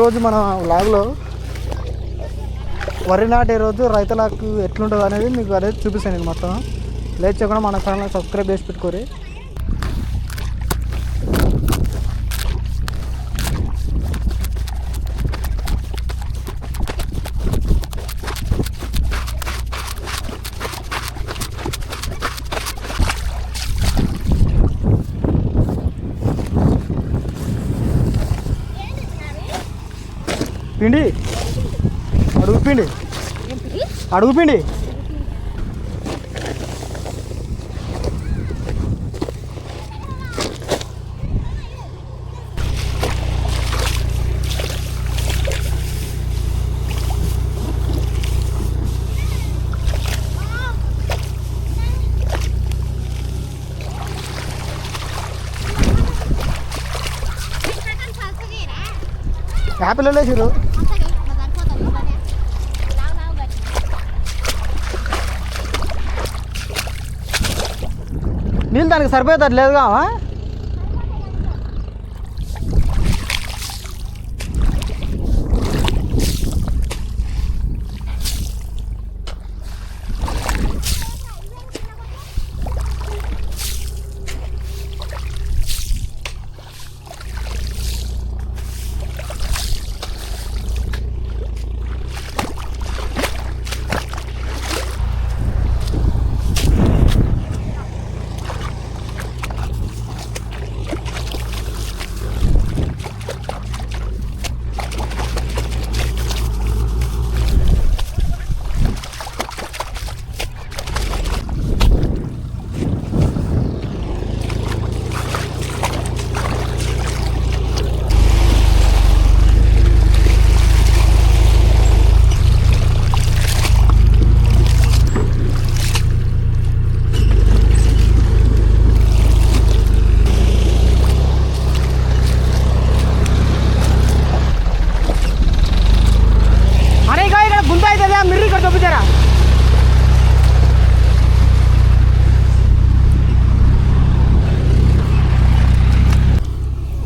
ఈరోజు మన లాగ్లో వరి నాటే రోజు రైతులకు ఎట్లుంటుంది అనేది మీకు అనేది చూపిస్తాను నేను మొత్తం. లేట్ చేయకుండా మన ఛానల్ సబ్స్క్రైబ్ చేసి పెట్టుకోరి. పిండి అడుగు పిండి అడుగు పిండి యాపిల్ వేసారు. నీళ్ళు దానికి సరిపోయేది లేదుగా.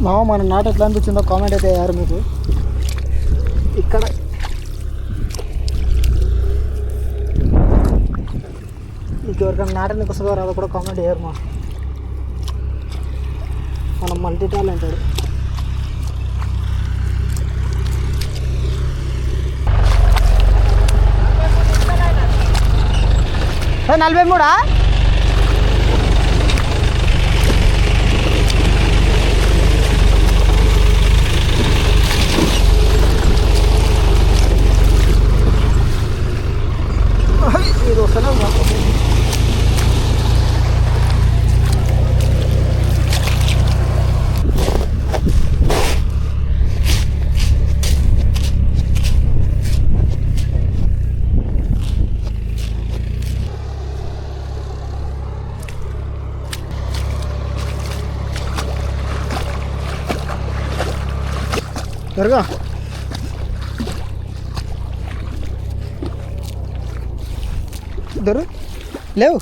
మామ మన నాట ఎట్లా అనిపించిందో కామెంట్ అయితే అయ్యారు మీకు. ఇక్కడ మీకు ఎవరికైనా నాటనికి వస్తుందో రాదో కూడా కామెంట్ అయ్యారు. మనం మల్టీ టాలెంటెడ్. నలభై మూడా ఇది వస్తలే. త్వరగా ఇద్దరు లేవు.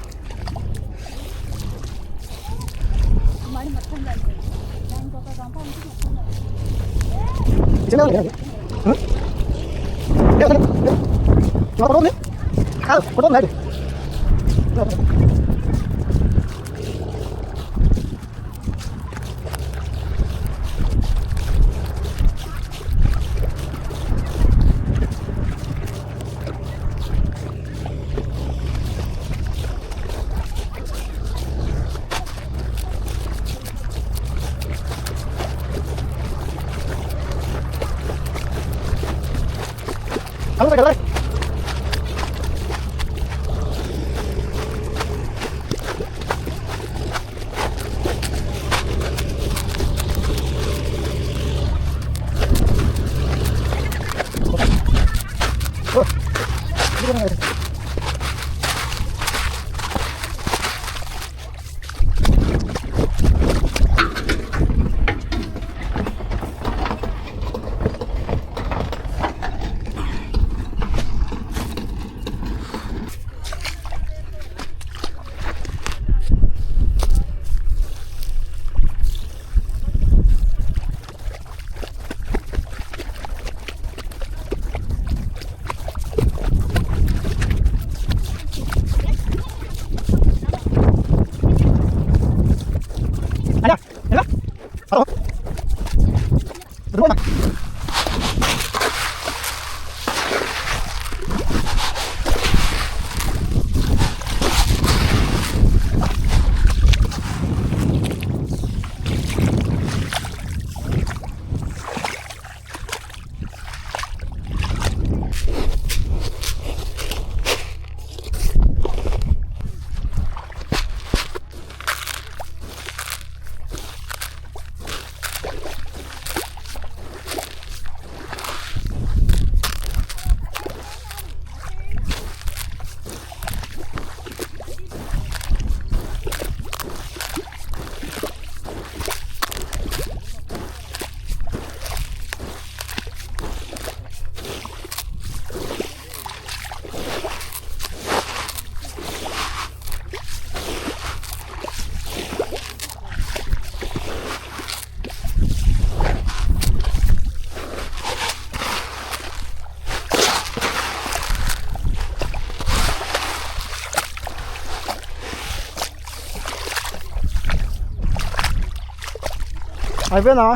అయిపోయిందా?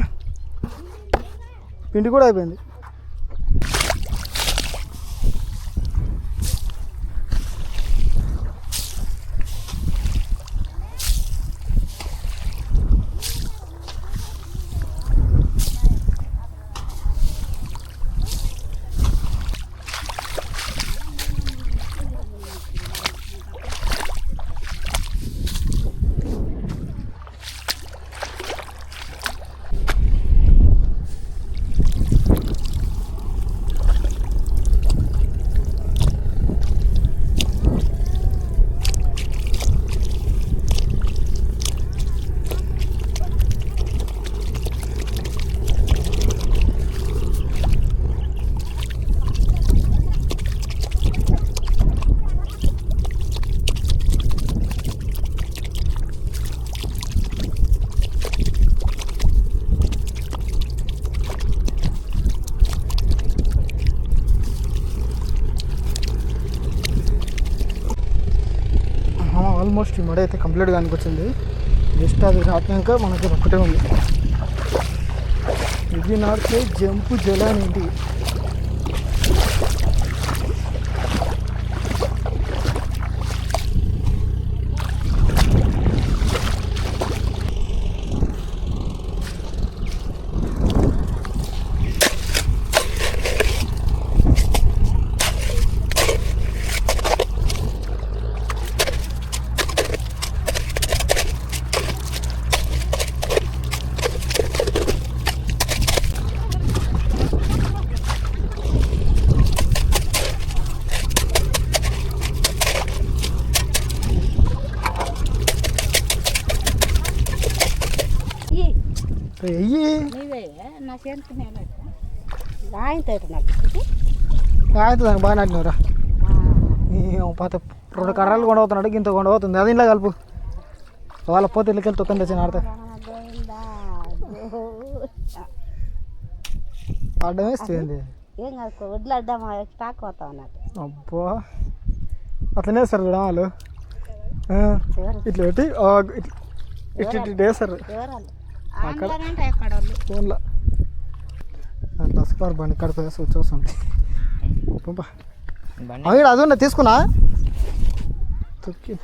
పిండి కూడా అయిపోయింది. ఆల్మోస్ట్ ఈ మడి అయితే కంప్లీట్గా అనిపించింది. జస్ట్ అది నాటినాక మనకి ఒక్కటే ఉంది. ఇది నాటితే జంపు జలాని ఏంటి దానికి బాగా నాటినవరా. పాత 2 కర్రలు కొండవుతున్నాడు, ఇంత కొండవుతుంది. అది ఇంట్లో కలుపు. వాళ్ళ పోతే ఇళ్ళకెళ్ళి తొక్కని తెచ్చి నాడతా. అడ్డం వేస్తుంది. అబ్బా అట్లనే వేస్తారు చూడ వాళ్ళు. ఇట్లా పెట్టి ఇట్లా వేస్తారు అక్కడ ఫోన్లో. అట్లా వస్తారు బండి కడప వేసి చూస్తుంది. అవి అది ఉన్నా తీసుకున్నా తొక్కి